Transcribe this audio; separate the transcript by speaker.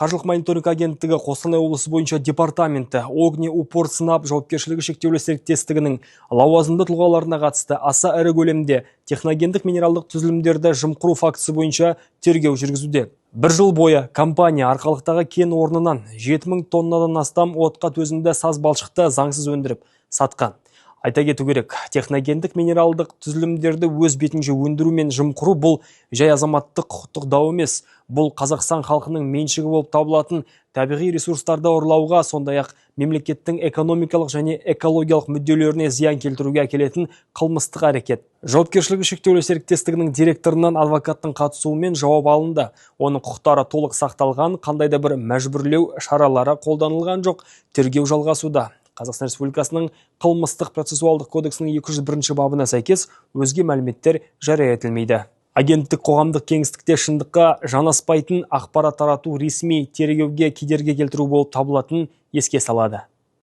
Speaker 1: Қаржылық мониторинг агенттігі Қостанай облысы бойынша департаменті Огни Упор Сынап жауапкершілігі шектеулі серіктестігінің лауазымды тұлғаларына қатысты аса ірі көлемде техногендік минералдық түзілімдерді жымқыру фактісі бойынша тергеу жүргізуде. Бір жыл бойы компания арқалықтағы кен орнынан 7000 тоннадан астам отқа төзімді саз балшықты заңсыз өндіріп сатқан. Айта кету керек, техногендік минералдық түзілімдерді өз бетінше өндіру мен жымқыру бұл жай азаматтық құқықтық дау емес. Бұл Қазақстан халқының меншігі болып табылатын табиғи ресурстарды ұрлауға, сондай-ақ мемлекеттің экономикалық және экологиялық мүдделеріне зиян келтіруге әкелетін қылмыстық әрекет. Жауапкершілігі шектеулі серіктестігінің директорынан адвокаттың қатысуымен жауап алынды. Оның құқықтары толық сақталған, қандай да бір мәжбүрлеу шаралары қолданылған жоқ. Тергеу жалғасуда. Қазақстан Республикасының қылмыстық процессуалдық кодексінің 201 бабына сәйкес өзге мәліметтер жария етілмейді. Агенттік қоғамдық кеңістікте шындыққа жанаспайтын ақпарат тарату ресми тергеуге кедергі келтіру болып табылатынын еске салады.